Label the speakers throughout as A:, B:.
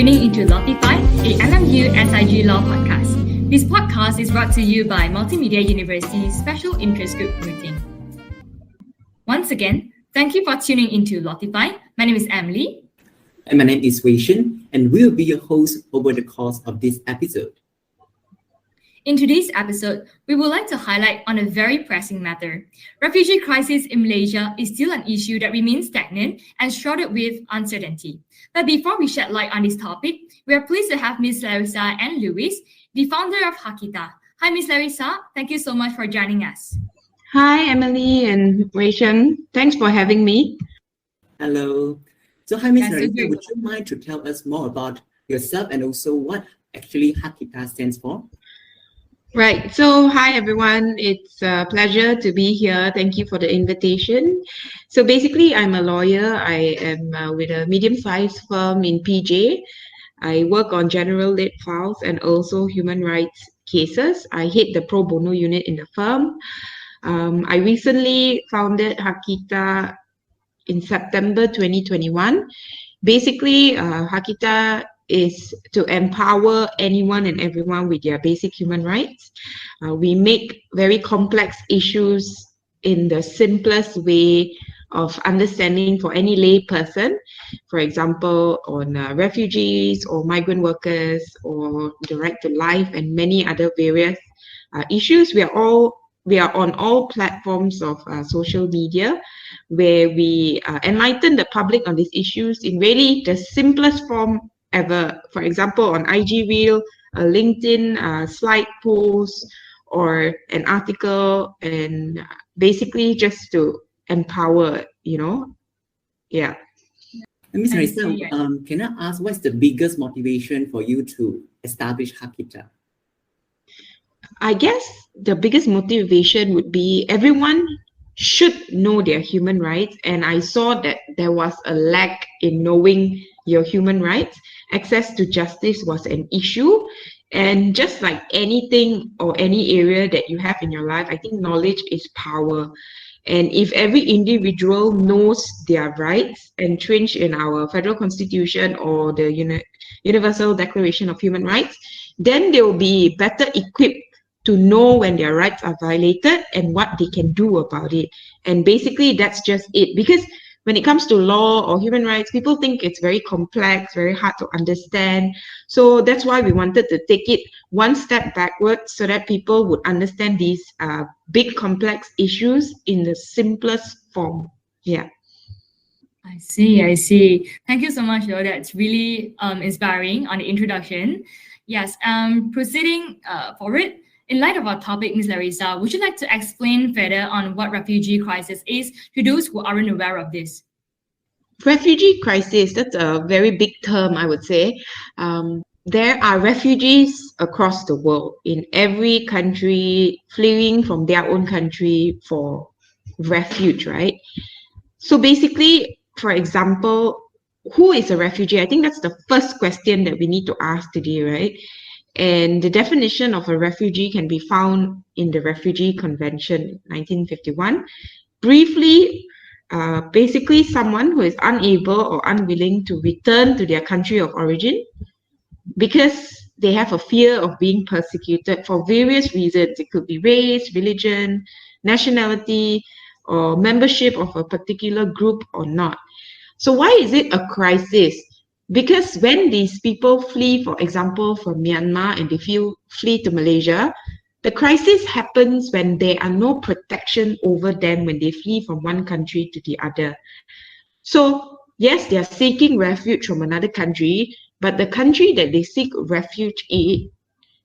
A: tuning into Lawtify, a MMU SIG Law podcast. This podcast is brought to you by Multimedia University's Special Interest Group meeting. Once again, thank you for tuning into Lawtify. My name is Emily.
B: And my name is Shen, and we'll be your host over the course of this episode.
A: In today's episode, we would like to highlight on a very pressing matter. Refugee crisis in Malaysia is still an issue that remains stagnant and shrouded with uncertainty. But before we shed light on this topic, we are pleased to have Ms. Larissa Ann Louis, the founder of HaKita. Hi, Ms. Larissa. Thank you so much for joining us.
C: Hi, Emily and Shen. Thanks for having me.
B: Hello. So hi, Ms.
A: Yes,
B: Larissa,
A: okay.
B: would you mind to tell us more about yourself and also what actually HaKita stands for?
C: Right. So, hi, everyone. It's a pleasure to be here. Thank you for the invitation. So, basically, I'm a lawyer. I am with a medium-sized firm in PJ. I work on general lit files and also human rights cases. I head the pro bono unit in the firm. I recently founded HaKita in September 2021. Basically, HaKita is to empower anyone and everyone with their basic human rights. We make very complex issues in the simplest way of understanding for any lay person. For example, on refugees or migrant workers or the right to life and many other various issues. We are on all platforms of social media where we enlighten the public on these issues in really the simplest form ever. For example, on IG Reel, a LinkedIn slide post, or an article, and basically just to empower, Yeah.
B: And Ms.
A: I
B: Larissa,
A: see.
B: can I ask what's the biggest motivation for you to establish HaKita?
C: I guess the biggest motivation would be everyone should know their human rights. And I saw that there was a lack in knowing your human rights. Access to justice was an issue. And just like anything or any area that you have in your life, I think knowledge is power. And if every individual knows their rights entrenched in our federal constitution or the Universal Declaration of Human Rights, then they will be better equipped to know when their rights are violated and what they can do about it. And basically, that's just it. Because when it comes to law or human rights, people think it's very complex, very hard to understand. So that's why we wanted to take it one step backwards so that people would understand these big, complex issues in the simplest form. Yeah.
A: I see. Thank you so much, though. That's really inspiring on the introduction. Yes, proceeding forward, in light of our topic, Ms. Larissa, would you like to explain further on what refugee crisis is to those who aren't aware of this?
C: Refugee crisis, that's a very big term, I would say. There are refugees across the world, in every country, fleeing from their own country for refuge, right? So basically, for example, who is a refugee? I think that's the first question that we need to ask today, right? And the definition of a refugee can be found in the Refugee Convention 1951. Briefly, basically someone who is unable or unwilling to return to their country of origin because they have a fear of being persecuted for various reasons. It could be race, religion, nationality, or membership of a particular group or not. So why is it a crisis? Because when these people flee, for example, from Myanmar and they flee to Malaysia, the crisis happens when there are no protection over them when they flee from one country to the other. So, yes, they are seeking refuge from another country, but the country that they seek refuge in,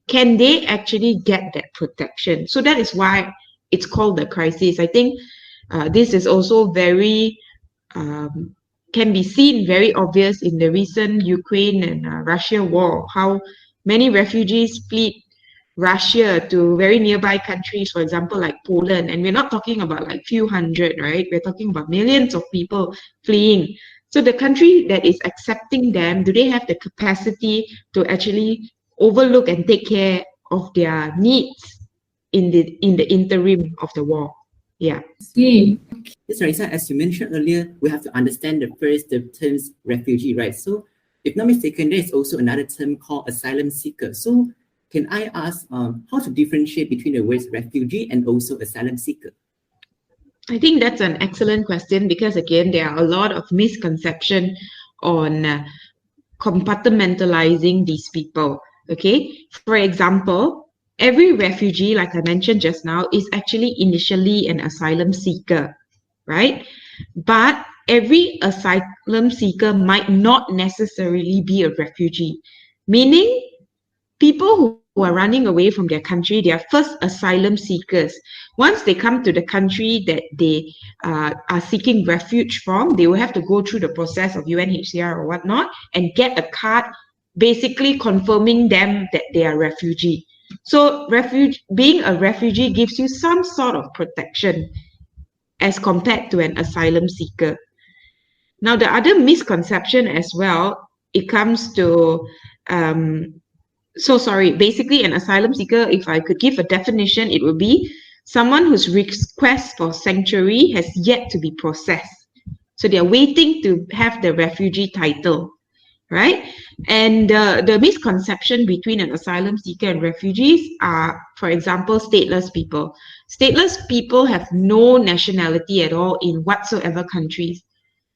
C: can they actually get that protection? So that is why it's called the crisis. I think this is also very can be seen very obvious in the recent Ukraine and Russia war, how many refugees fled Russia to very nearby countries, for example, like Poland. And we're not talking about like few hundred, right? We're talking about millions of people fleeing. So the country that is accepting them, do they have the capacity to actually overlook and take care of their needs in the interim of the war? Yeah.
A: See.
B: Yes, Larissa, as you mentioned earlier, we have to understand the terms refugee, right? So if not mistaken, there is also another term called asylum seeker. So can I ask how to differentiate between the words refugee and also asylum seeker?
C: I think that's an excellent question because, again, there are a lot of misconception on compartmentalizing these people. Okay, for example, every refugee, like I mentioned just now, is actually initially an asylum seeker, right? But every asylum seeker might not necessarily be a refugee, meaning people who are running away from their country, they are first asylum seekers. Once they come to the country that they are seeking refuge from, they will have to go through the process of UNHCR or whatnot and get a card basically confirming them that they are refugee. So being a refugee gives you some sort of protection as compared to an asylum seeker. Now, the other misconception as well, it comes to basically an asylum seeker, if I could give a definition, it would be someone whose request for sanctuary has yet to be processed. So they're waiting to have the refugee title, right? And the misconception between an asylum seeker and refugees are, for example, stateless people. Stateless people have no nationality at all in whatsoever countries.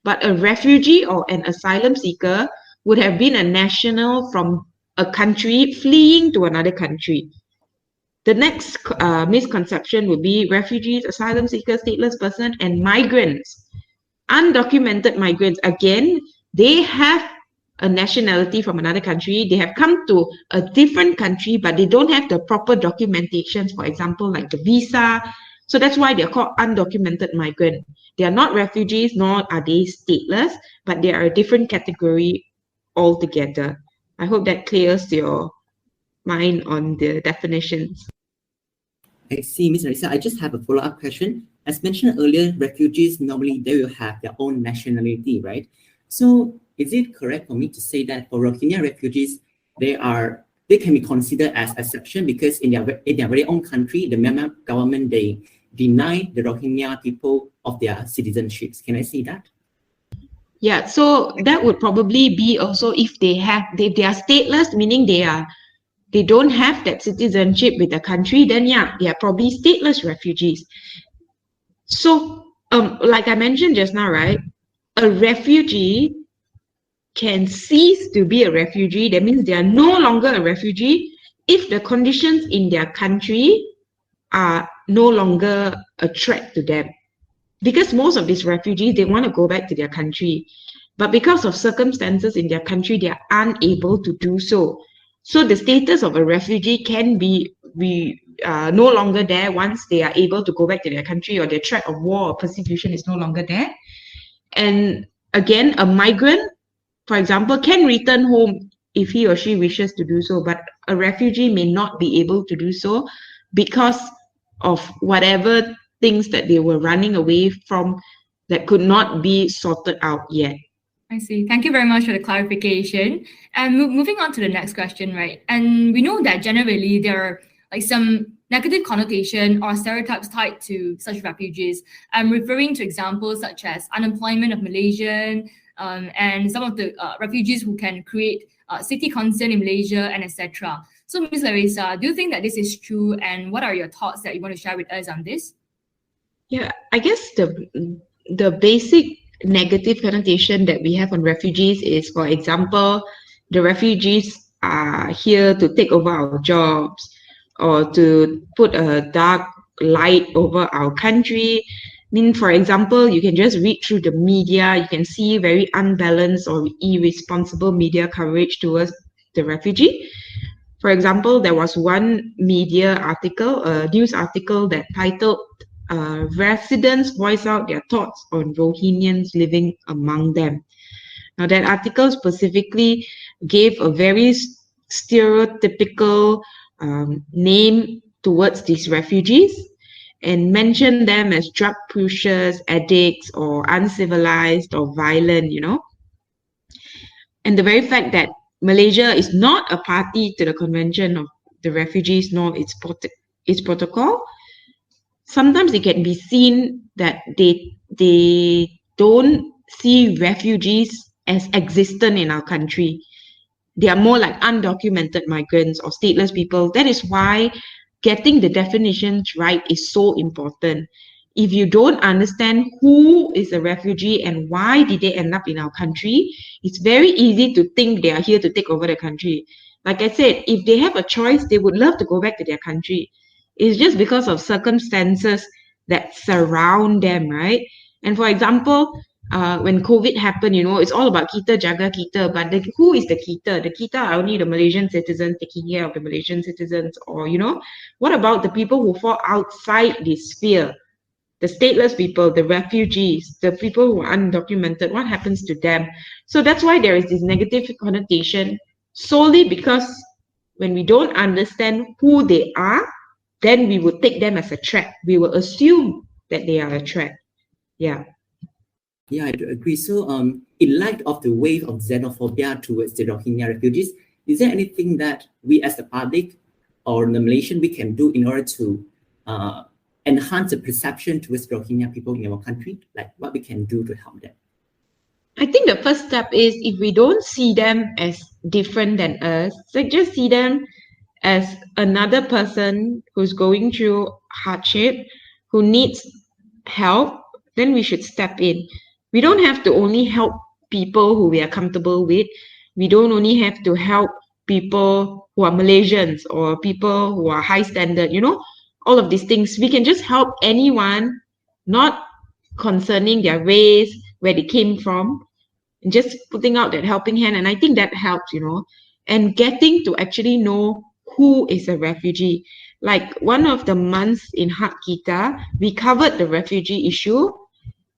C: But a refugee or an asylum seeker would have been a national from a country fleeing to another country. The next misconception would be refugees, asylum seekers, stateless person, and migrants. Undocumented migrants, again, they have a nationality from another country. They have come to a different country, but they don't have the proper documentations, for example, like the visa. So that's why they're called undocumented migrant. They are not refugees, nor are they stateless, but they are a different category altogether. I hope that clears your mind on the definitions.
B: I see, Ms. Larissa. I just have a follow-up question. As mentioned earlier, refugees normally they will have their own nationality, right? So is it correct for me to say that for Rohingya refugees, they can be considered as exception because in their very own country, the Myanmar government they deny the Rohingya people of their citizenships? Can I say that?
C: Yeah, so that would probably be also if they are stateless, meaning they don't have that citizenship with the country, then yeah, they are probably stateless refugees. So, like I mentioned just now, right, a refugee can cease to be a refugee. That means they are no longer a refugee if the conditions in their country are no longer a threat to them. Because most of these refugees, they want to go back to their country. But because of circumstances in their country, they are unable to do so. So the status of a refugee can be no longer there once they are able to go back to their country, or the threat of war or persecution is no longer there. And again, a migrant, for example, can return home if he or she wishes to do so, but a refugee may not be able to do so because of whatever things that they were running away from that could not be sorted out yet.
A: I see. Thank you very much for the clarification. And moving on to the next question, right? And we know that generally there are like some negative connotation or stereotypes tied to such refugees. I'm referring to examples such as unemployment of Malaysian and some of the refugees who can create city concern in Malaysia and etc. So, Ms. Larissa, do you think that this is true? And what are your thoughts that you want to share with us on this?
C: Yeah, I guess the basic negative connotation that we have on refugees is, for example, the refugees are here to take over our jobs or to put a dark light over our country. I mean, for example, you can just read through the media, you can see very unbalanced or irresponsible media coverage towards the refugee. For example, there was one media article, a news article that titled residents voice out their thoughts on Rohingyans living among them. Now, that article specifically gave a very stereotypical name towards these refugees and mentioned them as drug pushers, addicts, or uncivilized or violent, And the very fact that Malaysia is not a party to the Convention of the Refugees nor its protocol, sometimes it can be seen that they don't see refugees as existent in our country. They are more like undocumented migrants or stateless people. That is why getting the definitions right is so important. If you don't understand who is a refugee and why did they end up in our country, it's very easy to think they are here to take over the country. Like I said, if they have a choice, they would love to go back to their country. It's just because of circumstances that surround them, right? And for example, when COVID happened, it's all about kita jaga kita, but who is the kita? The kita are only the Malaysian citizens taking care of the Malaysian citizens, or what about the people who fall outside this sphere? The stateless people, the refugees, the people who are undocumented, what happens to them? So that's why there is this negative connotation, solely because when we don't understand who they are, then we would take them as a threat. We will assume that they are a threat. Yeah.
B: Yeah, I do agree. So, in light of the wave of xenophobia towards the Rohingya refugees, is there anything that we as the public or the Malaysian we can do in order to enhance the perception towards Rohingya people in our country? Like what we can do to help them?
C: I think the first step is, if we don't see them as different than us, like just see them as another person who's going through hardship, who needs help, then we should step in. We don't have to only help people who we are comfortable with. We don't only have to help people who are Malaysians or people who are high standard, all of these things. We can just help anyone, not concerning their race, where they came from, and just putting out that helping hand. And I think that helps, and getting to actually know who is a refugee. Like one of the months in HaKita, we covered the refugee issue.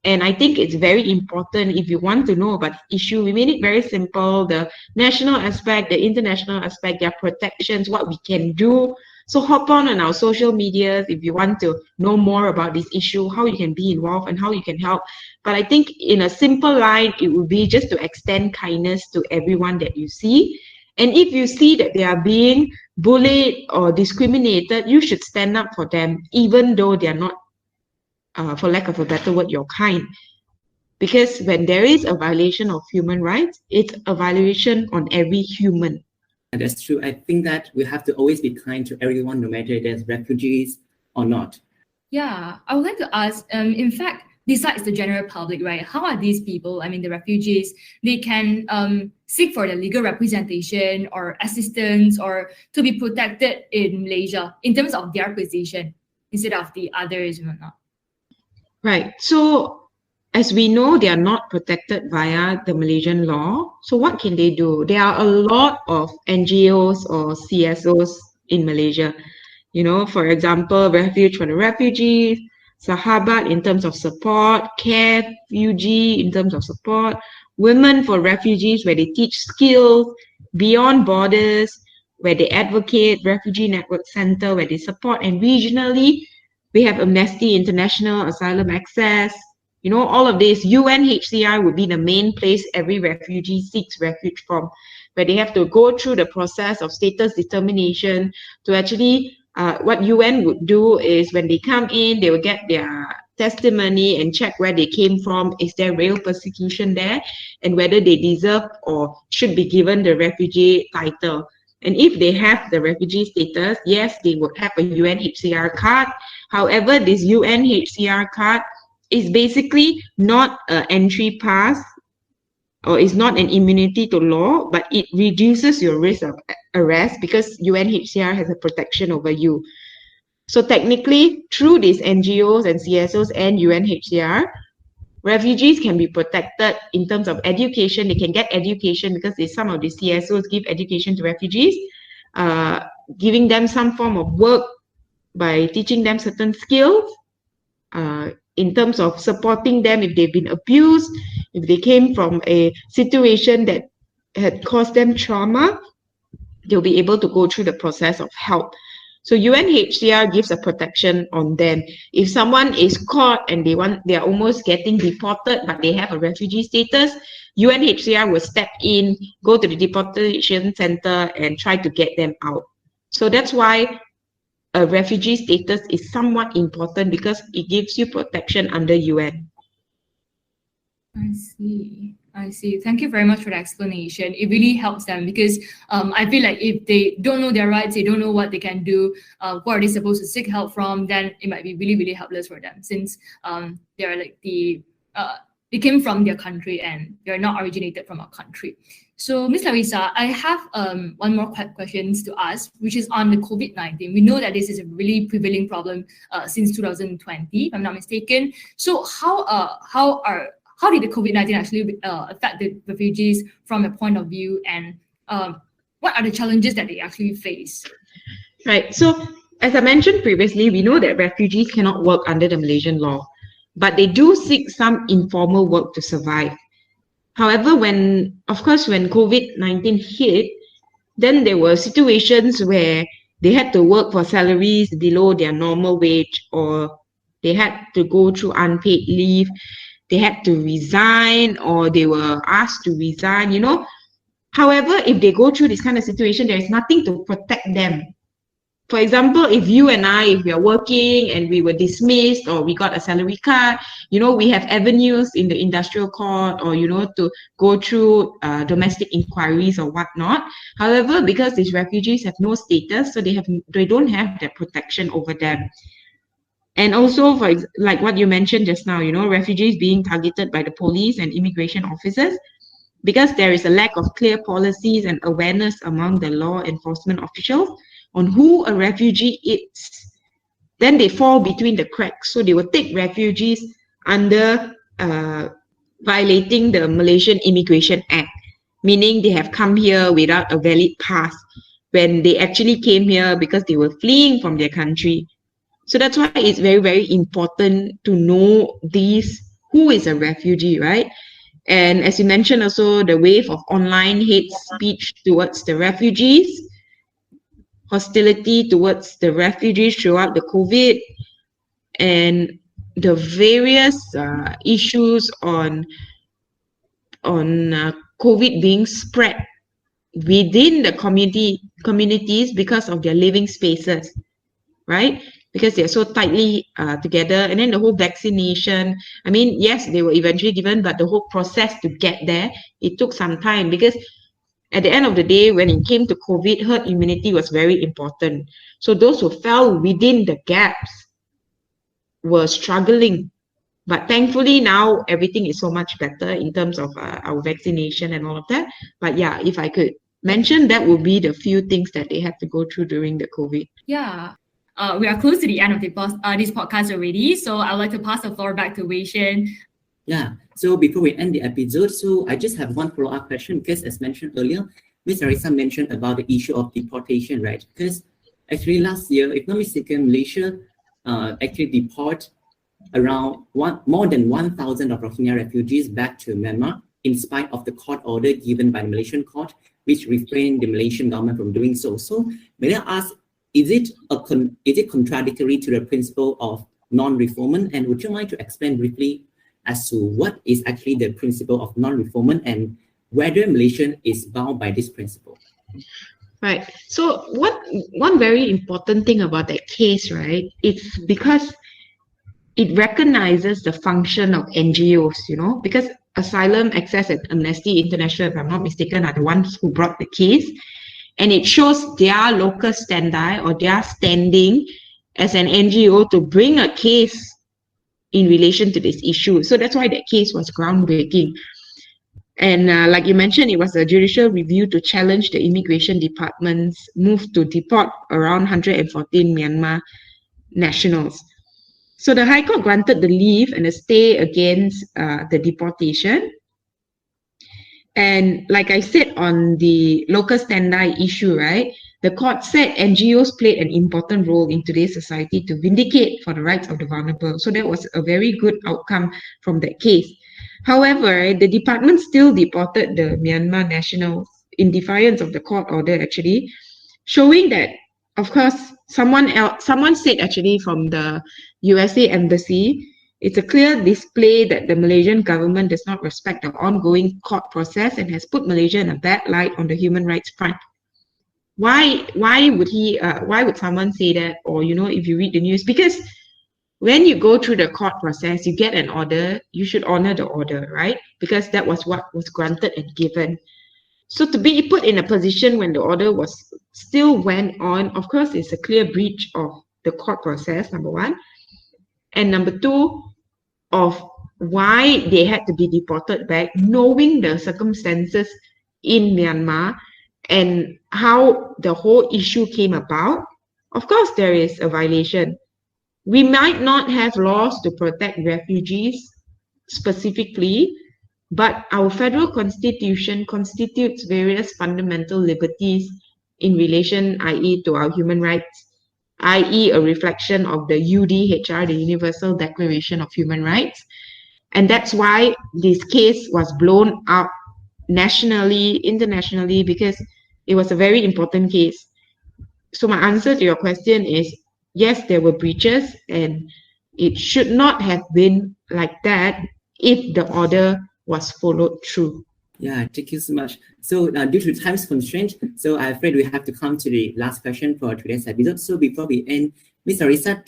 C: And I think it's very important if you want to know about the issue. We made it very simple, the national aspect, the international aspect, their protections, what we can do. So hop on our social medias if you want to know more about this issue, how you can be involved and how you can help. But I think in a simple line, it would be just to extend kindness to everyone that you see. And if you see that they are being bullied or discriminated, you should stand up for them, even though they are not, for lack of a better word, your kind. Because when there is a violation of human rights, it's a violation on every human.
B: And that's true. I think that we have to always be kind to everyone, no matter if there's refugees or not.
A: Yeah, I would like to ask, in fact, besides the general public, right, how are these people, the refugees, they can seek for the legal representation or assistance or to be protected in Malaysia in terms of their position instead of the others or not?
C: Right. So as we know, they are not protected via the Malaysian law. So what can they do? There are a lot of NGOs or CSOs in Malaysia. For example, Refuge for the Refugees, Sahabat in terms of support, Care Refugee in terms of support, Women for Refugees where they teach skills, Beyond Borders where they advocate, Refugee Network Center where they support, and regionally we have Amnesty International, Asylum Access, all of this. UNHCR would be the main place every refugee seeks refuge from, where they have to go through the process of status determination to actually, what UN would do is when they come in, they will get their testimony and check where they came from. Is there real persecution there? And whether they deserve or should be given the refugee title. And if they have the refugee status, yes, they would have a UNHCR card. However, this UNHCR card is basically not an entry pass or is not an immunity to law, but it reduces your risk of arrest because UNHCR has a protection over you. So technically, through these NGOs and CSOs and UNHCR, refugees can be protected in terms of education. They can get education because some of the CSOs give education to refugees, giving them some form of work by teaching them certain skills, in terms of supporting them if they've been abused, if they came from a situation that had caused them trauma, they'll be able to go through the process of help. So UNHCR gives a protection on them. If someone is caught and they are almost getting deported, but they have a refugee status, UNHCR will step in, go to the deportation center and try to get them out. So that's why a refugee status is somewhat important because it gives you protection under UN.
A: I see. I see. Thank you very much for the explanation. It really helps them because I feel like if they don't know their rights, they don't know what they can do, where are they supposed to seek help from, then it might be really, really helpless for them since they're like they came from their country and they're not originated from our country. So, Ms. Larissa, I have one more questions to ask, which is on the COVID-19. We know that this is a really prevailing problem since 2020, if I'm not mistaken. So, how did the COVID-19 actually affect the refugees from a point of view, and what are the challenges that they actually face?
C: Right. So, as I mentioned previously, we know that refugees cannot work under the Malaysian law, but they do seek some informal work to survive. However, when COVID-19 hit, then there were situations where they had to work for salaries below their normal wage, or they had to go through unpaid leave, they had to resign, or they were asked to resign, However, if they go through this kind of situation, there is nothing to protect them. For example, if you and I, if we are working and we were dismissed or we got a salary cut, we have avenues in the industrial court or, to go through domestic inquiries or whatnot. However, because these refugees have no status, so they don't have that protection over them. And also, like what you mentioned just now, refugees being targeted by the police and immigration officers, because there is a lack of clear policies and awareness among the law enforcement officials on who a refugee is, then they fall between the cracks. So they will take refugees under violating the Malaysian Immigration Act, meaning they have come here without a valid pass when they actually came here because they were fleeing from their country. So that's why it's very, very important to know who is a refugee, right? And as you mentioned also, the wave of online hate speech towards the refugees, hostility towards the refugees throughout the COVID, and the various issues on COVID being spread within the communities because of their living spaces, right? Because they're so tightly together. And then the whole vaccination, yes, they were eventually given, but the whole process to get there, it took some time, because at the end of the day, when it came to COVID, herd immunity was very important. So those who fell within the gaps were struggling. But thankfully now everything is so much better in terms of our vaccination and all of that. But yeah, if I could mention, that would be the few things that they had to go through during the COVID.
A: Yeah. We are close to the end of this podcast already. So I'd like to pass the floor back to Shen.
B: Yeah, so before we end the episode, so I just have one follow-up question, because as mentioned earlier, Ms. Larissa mentioned about the issue of deportation, right? Because actually last year, if not mistaken, Malaysia actually deport around more than 1,000 of Rohingya refugees back to Myanmar, in spite of the court order given by the Malaysian court, which refrained the Malaysian government from doing so. So may I ask, is it contradictory to the principle of non-refoulement? And would you mind to explain briefly as to what is actually the principle of non-refoulement and whether Malaysia is bound by this principle?
C: Right. So one very important thing about that case, right, it's because it recognizes the function of NGOs, because Asylum, Access and Amnesty International, if I'm not mistaken, are the ones who brought the case. And it shows their local standing or their standing as an NGO to bring a case in relation to this issue. So that's why that case was groundbreaking. And like you mentioned, it was a judicial review to challenge the immigration department's move to deport around 114 Myanmar nationals. So the High Court granted the leave and a stay against the deportation. And like I said on the local standby issue, right, the court said NGOs played an important role in today's society to vindicate for the rights of the vulnerable. So that was a very good outcome from that case. However, the department still deported the Myanmar nationals in defiance of the court order, actually, showing that, of course, someone said actually from the USA embassy, it's a clear display that the Malaysian government does not respect the ongoing court process and has put Malaysia in a bad light on the human rights front. Why would someone say that? Or, if you read the news, because when you go through the court process, you get an order, you should honor the order, right? Because that was what was granted and given. So to be put in a position when the order was still went on, of course, it's a clear breach of the court process, number one. And number two, of why they had to be deported back, knowing the circumstances in Myanmar and how the whole issue came about. Of course, there is a violation. We might not have laws to protect refugees specifically, but our federal constitution constitutes various fundamental liberties in relation, i.e., to our human rights, i.e., a reflection of the UDHR, the Universal Declaration of Human Rights. And that's why this case was blown up nationally, internationally, because it was a very important case. So my answer to your question is, yes, there were breaches, and it should not have been like that if the order was followed through.
B: Yeah, thank you so much. So due to time constraint, so I'm afraid we have to come to the last question for today's episode. So before we end, Ms. Larissa,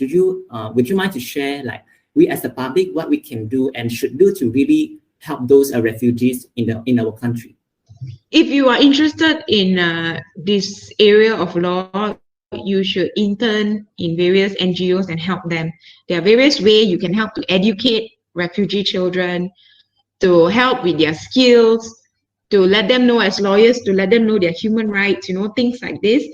B: would you mind to share, like, we as a public, what we can do and should do to really help those refugees in our country?
C: If you are interested in this area of law, you should intern in various NGOs and help them. There are various ways you can help to educate refugee children, to help with their skills, to let them know as lawyers, to let them know their human rights, things like this.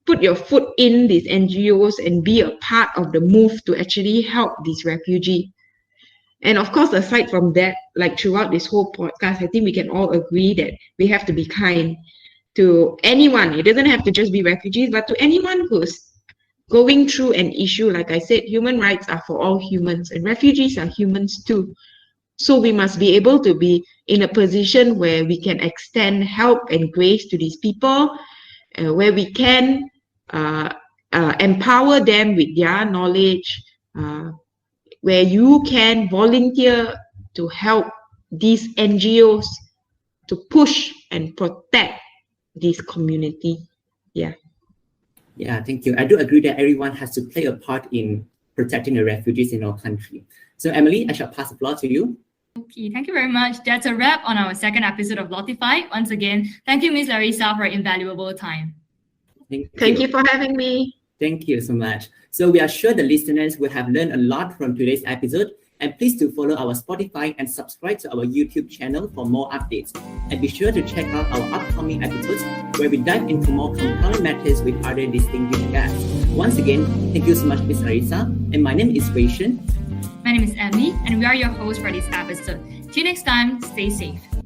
C: Put your foot in these NGOs and be a part of the move to actually help these refugees. And of course, aside from that, like throughout this whole podcast, I think we can all agree that we have to be kind to anyone. It doesn't have to just be refugees, but to anyone who's going through an issue. Like I said, human rights are for all humans, and refugees are humans too. So we must be able to be in a position where we can extend help and grace to these people, where we can empower them with their knowledge, where you can volunteer to help these NGOs to push and protect this community. Yeah.
B: Yeah, thank you. I do agree that everyone has to play a part in protecting the refugees in our country. So Emily, I shall pass the floor to you.
A: Okay, thank you very much. That's a wrap on our second episode of Lotify. Once again, thank you, Ms. Larissa, for your invaluable time.
C: Thank you for having me.
B: Thank you so much. So we are sure the listeners will have learned a lot from today's episode. And please do follow our Spotify and subscribe to our YouTube channel for more updates. And be sure to check out our upcoming episodes where we dive into more compelling matters with other distinguished guests. Once again, thank you so much, Ms. Larissa. And my name is Shen.
A: My name is Emily, and we are your hosts for this episode. Till next time, stay safe.